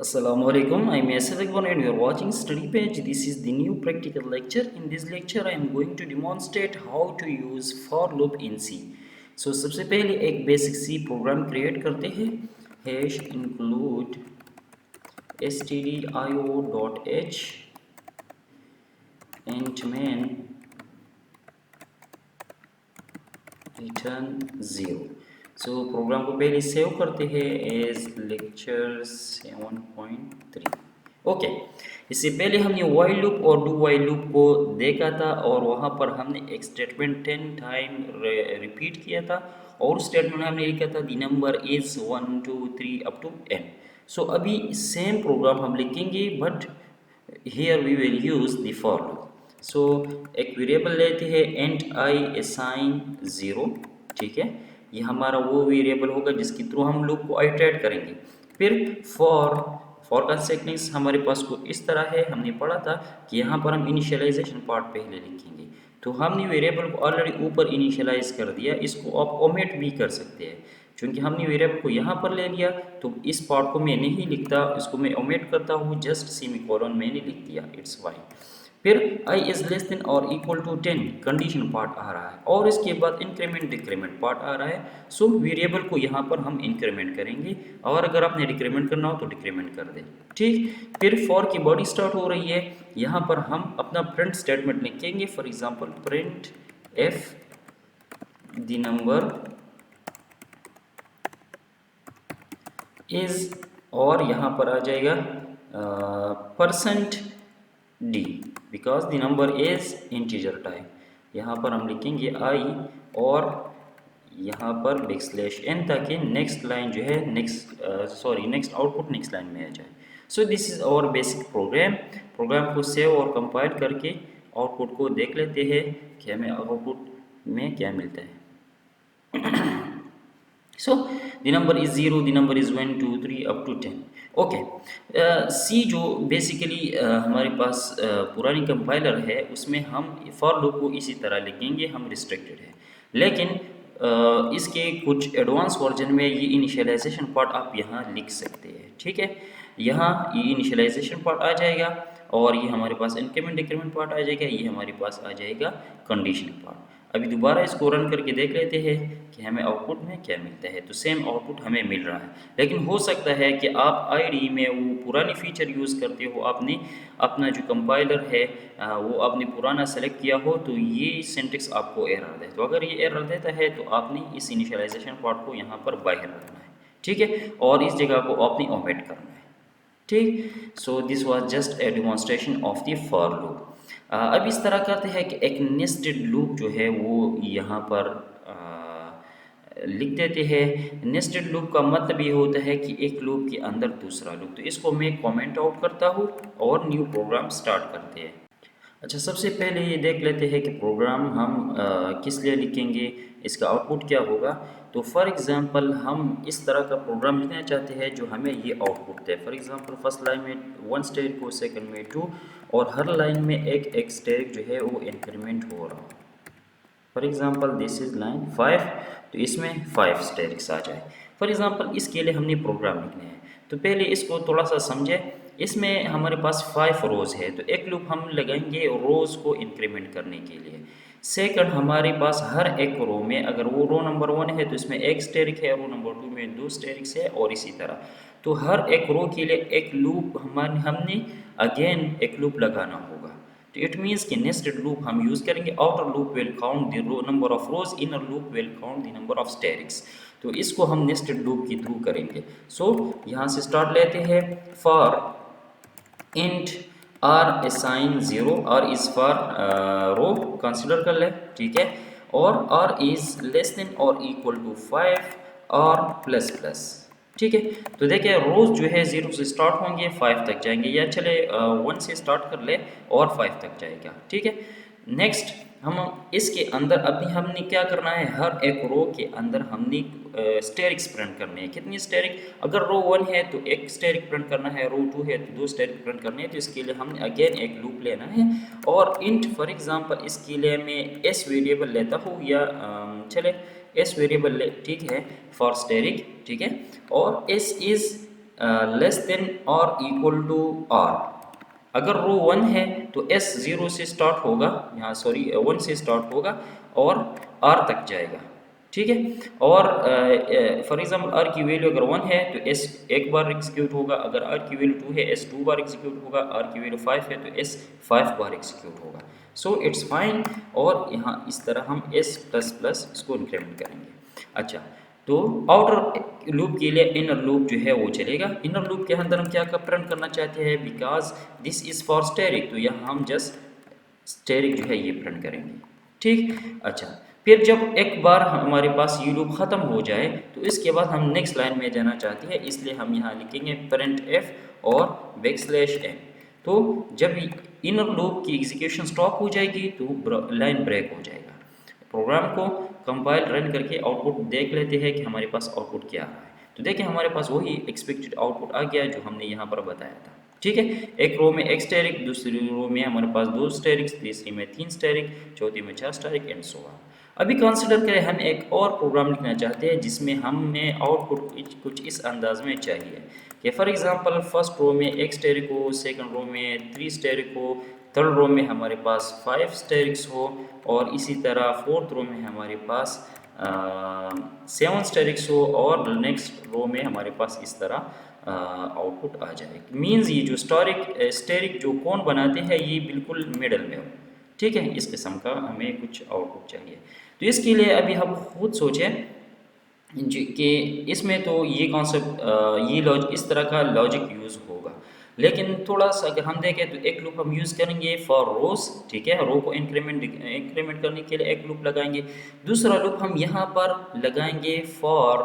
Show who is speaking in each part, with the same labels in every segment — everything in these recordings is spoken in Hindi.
Speaker 1: Assalamualaikum. I'm Asad Akbar and you're watching Study Page. This is the new practical lecture. In this lecture, I am going to demonstrate how to use for loop in C. So सबसे पहले एक basic C program create करते हैं. Hash include stdio.h int main return 0. सो प्रोग्राम को पहले सेव करते हैं एज लेक्चर 7.3. ओके, इससे पहले हमने वाइल लूप और डू वाइल लूप को देखा था और वहाँ पर हमने एक स्टेटमेंट 10 टाइम रिपीट किया था और स्टेटमेंट में हमने लिखा था the number is 1 2 3 up to n. So अभी सेम प्रोग्राम हम लिखेंगे but here we will use the for loop. So एक वेरिएबल लेते हैं एंड आई असाइन 0. ठीक है, ये हमारा वो वेरिएबल होगा जिसके थ्रू हम लूप को आइटरेट करेंगे. फिर फॉर का सेक्वेंस हमारे पास को इस तरह है. हमने पढ़ा था कि यहाँ पर हम इनिशियलाइजेशन पार्ट पहले लिखेंगे. तो हमने वेरिएबल को ऑलरेडी ऊपर इनिशियलाइज कर दिया. इसको आप ओमिट भी कर सकते हैं. चूँकि हमने वेरिएबल को यहाँ पर ले लिया तो इस पार्ट को मैं नहीं लिखता, इसको मैं ओमिट करता हूँ. जस्ट सेमीकोलन मैंने लिख दिया. It's y. फिर i इज लेस देन और इक्वल टू 10 कंडीशन पार्ट आ रहा है और इसके बाद इंक्रीमेंट डिक्रीमेंट पार्ट आ रहा है. सो वेरिएबल को यहाँ पर हम इंक्रीमेंट करेंगे और अगर आपने डिक्रीमेंट करना हो तो डिक्रीमेंट कर दे. ठीक, फिर फॉर की बॉडी स्टार्ट हो रही है. यहाँ पर हम अपना प्रिंट स्टेटमेंट लिखेंगे. For example print f the number is और यहाँ पर आ जाएगा percent d because the number is integer type. यहाँ पर हम लिखेंगे आई और यहाँ पर बैकस्लैश एन ताकि नेक्स्ट लाइन जो है नेक्स्ट आउटपुट नेक्स्ट लाइन में आ जाए. So this is our basic program. Program को सेव और कंपाइल करके आउटपुट को देख लेते हैं कि हमें आउटपुट में क्या मिलता है. So the number is 0, the number is 1 2 3 up to 10. Okay, see जो बेसिकली हमारे पास पुरानी कंपाइलर है उसमें हम फॉर लूप को इसी तरह लिखेंगे. हम रिस्ट्रिक्टेड है लेकिन इसके कुछ एडवांस वर्जन में ये इनिशियलाइजेशन पार्ट आप यहाँ लिख सकते हैं. ठीक है, यहाँ ये इनिशियलाइजेशन पार्ट आ जाएगा और ये हमारे पास इंक्रीमेंट डिक्रीमेंट पार्ट आ जाएगा. ये हमारे पास आ जाएगा कंडीशन पार्ट. अभी दोबारा इसको रन करके देख लेते हैं कि हमें आउटपुट में क्या मिलता है. तो सेम आउटपुट हमें मिल रहा है लेकिन हो सकता है कि आप आईडी में वो पुरानी फीचर यूज़ करते हो. आपने अपना जो कंपाइलर है वो आपने पुराना सेलेक्ट किया हो तो ये सिंटेक्स आपको एरर दे. तो अगर ये एरर देता है तो आपने इस इनिशियलाइजेशन पार्ट को यहाँ पर बाहर रखना है. ठीक है, और इस जगह को आपने ओमिट करना है. ठीक, so this was just a demonstration of the for loop. अब इस तरह करते हैं कि एक नेस्टेड लूप जो है वो यहाँ पर लिख देते हैं. नेस्टेड लूप का मतलब ये होता है कि एक लूप के अंदर दूसरा लूप. तो इसको मैं कमेंट आउट करता हूँ और न्यू प्रोग्राम स्टार्ट करते हैं. अच्छा, सबसे पहले ये देख लेते हैं कि प्रोग्राम हम किस लिए लिखेंगे, इसका आउटपुट क्या होगा. तो फॉर एग्जांपल हम इस तरह का प्रोग्राम लिखना चाहते हैं जो हमें ये output they. For example first line में 1 स्टेरिक हो, सेकंड में 2 और हर लाइन में एक स्टेरिक जो है वो इंक्रीमेंट हो रहा हो. For example this is line 5 तो इसमें 5 स्टेरिक्स आ जाए. फॉर एग्जांपल इसके लिए हमने प्रोग्राम लिखने हैं तो पहले इसको थोड़ा सा समझे. इसमें हमारे पास 5 रोज़ है तो एक लूप हम लगाएंगे रोज़ को इंक्रीमेंट करने के लिए. सेकंड, हमारे पास हर एक रो में अगर वो रो नंबर 1 है तो इसमें एक स्टेरिक है, रो नंबर 2 में 2 स्टेरिक्स है और इसी तरह. तो हर एक रो के लिए एक लूप हमने अगेन एक लूप लगाना होगा. तो इट मीन्स कि नेस्टेड लूप हम यूज़ करेंगे. Outer loop will count the row number of rows, inner loop will count the number of asterisks. तो इसको हम नेस्टेड लूप के थ्रू करेंगे. सो यहाँ से स्टार्ट लेते हैं. For int r assign 0, r is for row consider कर ले. ठीक है, और आर इज लेस देन और इक्वल टू 5 और प्लस प्लस. ठीक है, तो देखिए रोज जो है 0 से स्टार्ट होंगे 5 तक जाएंगे या चले 1 से स्टार्ट कर ले और 5 तक जाएगा. ठीक है, नेक्स्ट हम इसके अंदर अभी हमने क्या करना है, हर एक रो के अंदर हमने स्टेरिक्स प्रिंट करने हैं. कितनी स्टेरिक, अगर रो 1 है तो एक स्टेरिक प्रिंट करना है, रो 2 है तो 2 स्टेरिक प्रिंट करने हैं. तो इसके लिए हमने अगेन एक लूप लेना है और इंट फॉर एग्जांपल इसके लिए मैं एस वेरिएबल लेता हूँ या चले एस वेरिएबल ले. ठीक है, फॉर स्टेरिक. ठीक है, और एस इज लेस देन और इक्वल टू आर। अगर रो 1 है तो एस 0 से स्टार्ट होगा, यहाँ सॉरी 1 से स्टार्ट होगा और आर तक जाएगा, ठीक है। और फॉर एग्जांपल आर की वैल्यू अगर 1 है तो एस एक बार एग्जीक्यूट होगा, अगर आर की वैल्यू 2 है एस 2 बार एग्जीक्यूट होगा, आर की वैल्यू 5 है तो एस 5 बार एग्जीक्यूट होगा। So it's fine. और यहाँ इस तरह हम एस प्लस प्लस इसको इंक्रीमेंट करेंगे। अच्छा, तो आउटर लूप के लिए इनर लूप जो है वो चलेगा। इनर लूप के अंदर हम क्या प्रिंट करना चाहते हैं, because this is for asterisk, तो यहाँ हम जस्ट स्टेरिक जो है ये प्रिंट करेंगे, ठीक। अच्छा, फिर जब एक बार हमारे पास ये लूप ख़त्म हो जाए तो इसके बाद हम नेक्स्ट लाइन में जाना चाहते हैं, इसलिए हम यहाँ लिखेंगे प्रिंट एफ और बैकस्लैश एन। तो जब इनर लूप की एग्जीक्यूशन स्टॉप हो जाएगी तो लाइन ब्रेक हो जाएगा। प्रोग्राम को कंपाइल रन करके आउटपुट देख लेते हैं कि हमारे पास आउटपुट क्या आ रहा है। तो देखिए हमारे पास वही एक्सपेक्टेड आउटपुट आ गया जो हमने यहाँ पर बताया था, ठीक है। एक रो में एक स्टेरिक, दूसरी रो में हमारे पास 2 स्टेरिक्स, तीसरी में 3 स्टेरिक, चौथी में 4 स्टेरिक एंड सो ऑन। अभी कंसिडर करें हम एक और प्रोग्राम लिखना चाहते हैं जिसमें हमें आउटपुट कुछ इस अंदाज में चाहिए कि फॉर एग्जांपल फर्स्ट रो में एक स्टेरिक हो, सेकंड रो में 3 स्टेरिक हो, थर्ड रो में हमारे पास 5 स्टेरिक्स हो, और इसी तरह फोर्थ रो में हमारे पास 7 स्टेरिक्स हो, और नेक्स्ट रो में हमारे पास इस तरह आउटपुट आ जाए। मीन्स ये जो स्टेरिक जो कौन बनाते हैं ये बिल्कुल मिडल में हो, ठीक है। इस किस्म का हमें कुछ आउटपुट चाहिए। तो इसके लिए अभी हम खुद सोचें कि इसमें तो ये कॉन्सेप्ट ये लॉजिक इस तरह का लॉजिक यूज़ होगा, लेकिन थोड़ा सा अगर हम देखें तो एक लूप हम यूज़ करेंगे फॉर रोज, ठीक है। रो को इंक्रीमेंट करने के लिए एक लूप लगाएंगे। दूसरा लूप हम यहाँ पर लगाएंगे फॉर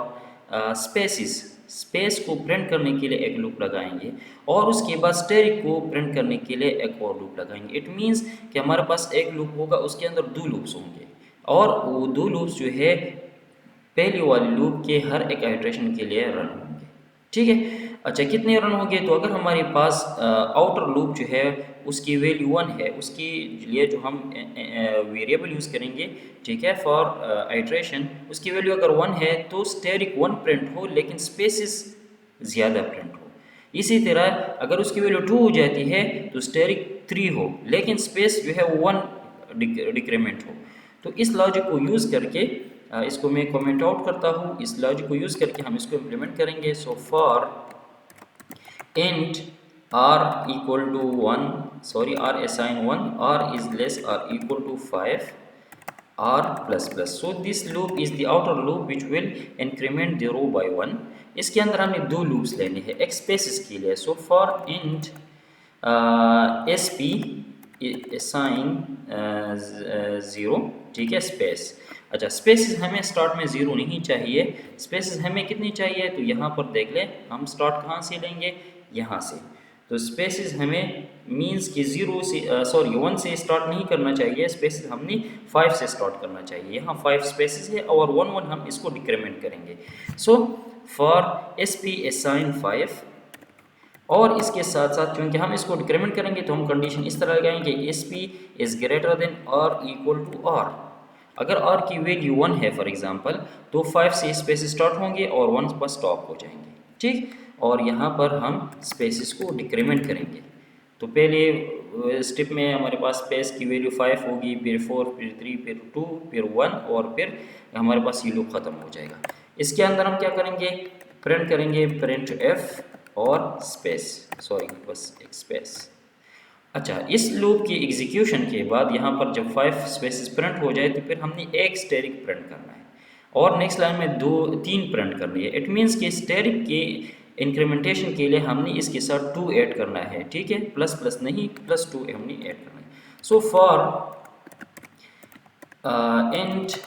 Speaker 1: स्पेसिस, स्पेस को प्रिंट करने के लिए एक लूप लगाएंगे, और उसके बाद स्टेरिक को प्रिंट करने के लिए एक और लूप लगाएंगे। इट मीन्स कि हमारे पास एक लूप होगा उसके अंदर 2 लूप्स होंगे, और वो 2 लूप्स जो है पहली वाली लूप के हर एक आइट्रेशन के लिए रन होंगे, ठीक है। अच्छा, कितने रन होंगे, तो अगर हमारे पास आउटर लूप जो है उसकी वैल्यू 1 है, उसके लिए जो हम वेरिएबल यूज़ करेंगे, ठीक है, फॉर आइट्रेशन, उसकी वैल्यू अगर 1 है तो स्टेरिक 1 प्रिंट हो लेकिन स्पेसिस ज़्यादा प्रिंट हो। इसी तरह अगर उसकी वैल्यू 2 हो जाती है तो स्टेरिक 3 हो लेकिन स्पेस जो है वो 1 डिक्रीमेंट हो। तो इस लॉजिक को यूज़ करके इसको मैं कमेंट आउट करता हूँ, इस लॉजिक को यूज़ करके हम इसको इम्प्लीमेंट करेंगे। So for int r equal to 1, sorry r assign 1, r is less or equal to 5, r plus plus. So this loop is the outer loop which will increment the row by 1. इसके अंदर हमने 2 लूप्स लेने हैं एक स्पेसिस के लिए। So for int sp assign 0, ठीक है, स्पेस। अच्छा, स्पेसिस हमें स्टार्ट में 0 नहीं चाहिए, स्पेसिस हमें कितनी चाहिए, तो यहाँ पर देख लें हम स्टार्ट कहाँ से लेंगे, यहाँ से। तो स्पेसिस हमें मींस कि 0 से 1 से स्टार्ट नहीं करना चाहिए, स्पेसिस हमने 5 से स्टार्ट करना चाहिए। यहाँ 5 स्पेसिस है और 1 1 हम इसको डिक्रीमेंट करेंगे। So for S P assign 5, और इसके साथ साथ क्योंकि हम इसको डिक्रीमेंट करेंगे तो हम कंडीशन इस तरह लगाएंगे S P is greater than और इक्वल टू आर। अगर r की वैल्यू 1 है फॉर एग्जांपल तो 5 से स्पेस स्टार्ट होंगे और 1 पर स्टॉप हो जाएंगे, ठीक। और यहाँ पर हम स्पेसिस को डिक्रीमेंट करेंगे। तो पहले स्टेप में हमारे पास स्पेस की वैल्यू 5 होगी, फिर 4, फिर 3, फिर 2, फिर 1, और फिर हमारे पास ये लूप ख़त्म हो जाएगा। इसके अंदर हम क्या करेंगे, प्रिंट करेंगे प्रिंट एफ और स्पेस, सॉरी बस एक स्पेस। अच्छा, इस लूप की एग्जीक्यूशन के बाद यहाँ पर जब 5 स्पेसेस प्रिंट हो जाए तो फिर हमने एक स्टेरिक प्रिंट करना है और नेक्स्ट लाइन में 3 प्रिंट करनी है। इट मीन्स कि स्टेरिक के इंक्रीमेंटेशन के लिए हमने इसके साथ 2 ऐड करना है, ठीक है, प्लस प्लस नहीं, +2 हमने ऐड करना है। सो फॉर इंट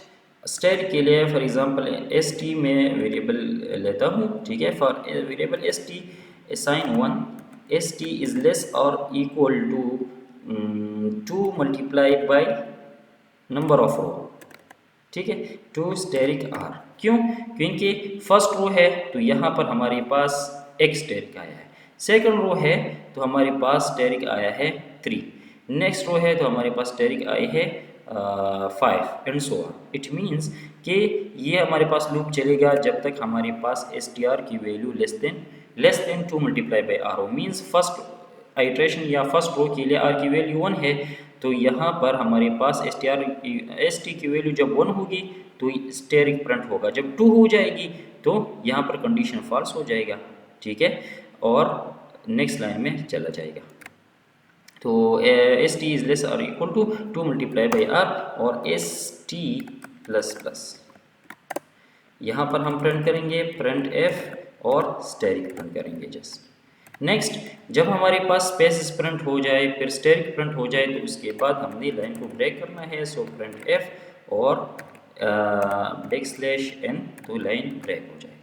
Speaker 1: स्टेरिक के लिए फॉर एग्जांपल एस टी में वेरिएबल लेता हूँ, ठीक है। For variable S T assign 1, S T is less और equal to 2 multiplied by number of row, ठीक है, 2 स्टेरिक आर। क्यों, क्योंकि फर्स्ट रो है तो यहाँ पर हमारे पास एक स्टेरिक आया है, सेकंड रो है तो हमारे पास स्टेरिक आया है 3, नेक्स्ट रो है तो हमारे पास स्टेरिक आए है 5 and so on. It means कि ये हमारे पास लूप चलेगा जब तक हमारे पास एस टी आर की value less than less than 2 multiply by r o means first iteration या फर्स्ट रो के लिए आर की वैल्यू 1 है, तो यहाँ पर हमारे पास एस टी की वैल्यू जब 1 होगी तो स्टेरिक करंट होगा, जब 2 हो जाएगी तो यहाँ पर कंडीशन फॉल्स हो जाएगा, ठीक है, और नेक्स्ट लाइन में चला जाएगा। तो एस टी इज लेस और equal to 2 multiply by r और एस टी प्लस प्लस, यहाँ पर हम प्रिंट करेंगे प्रिंट एफ और स्टेरिक प्रिंट करेंगे जस्ट। नेक्स्ट जब हमारे पास स्पेस प्रिंट हो जाए फिर स्टेरिक प्रिंट हो जाए तो उसके बाद हमने लाइन को ब्रेक करना है, सो प्रिंट एफ और बैक स्लैश एन, तो लाइन ब्रेक हो जाएगा।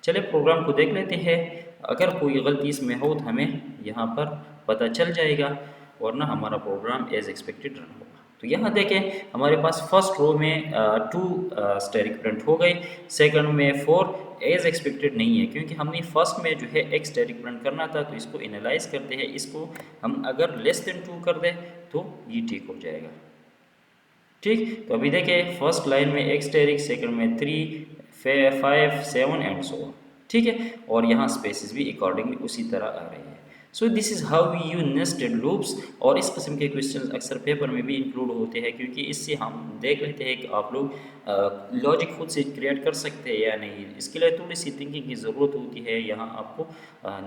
Speaker 1: चलिए प्रोग्राम को देख लेते हैं, अगर कोई गलती इसमें हो तो हमें यहाँ पर पता चल जाएगा, वरना हमारा प्रोग्राम एज एक्सपेक्टेड रन होगा। तो यहाँ देखें हमारे पास फर्स्ट रो में 2 स्टेरिक प्रिंट हो गई, सेकंड में 4 एज एक्सपेक्टेड नहीं है क्योंकि हमने फर्स्ट में जो है एक स्टेरिक प्रिंट करना था, तो इसको एनालाइज करते हैं, इसको हम अगर लेस देन 2 कर दें तो ये ठीक हो जाएगा, ठीक। तो अभी देखें फर्स्ट लाइन में एक स्टेरिक, सेकंड में 3 5 7 एंड सो ऑन, ठीक है, और यहाँ स्पेसेस भी अकॉर्डिंगली उसी तरह आ रही है। So this is how we use nested loops, और इस किस्म के क्वेश्चन अक्सर पेपर में भी इंक्लूड होते हैं क्योंकि इससे हम देख लेते हैं कि आप लोग लॉजिक खुद से क्रिएट कर सकते हैं या नहीं, इसके लिए थोड़ी सी थिंकिंग की ज़रूरत होती है। यहाँ आपको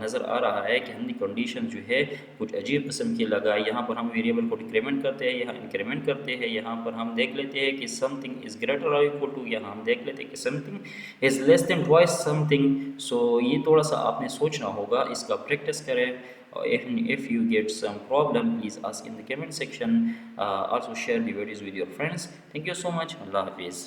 Speaker 1: नज़र आ रहा है कि हमने कंडीशन जो है कुछ अजीब किस्म की लगाई, यहाँ पर हम वेरिएबल को डिक्रीमेंट करते हैं, यहाँ इंक्रीमेंट करते हैं, यहाँ पर हम देख लेते हैं कि समथिंग इज़ ग्रेटर और इक्वल टू, यहाँ हम देख लेते हैं कि something is less than twice something. So ये थोड़ा सा आपने सोचना होगा, इसका प्रैक्टिस करें। If you get some problem, please ask in the comment section. Also share the videos with your friends. Thank you so much. Allah Hafiz.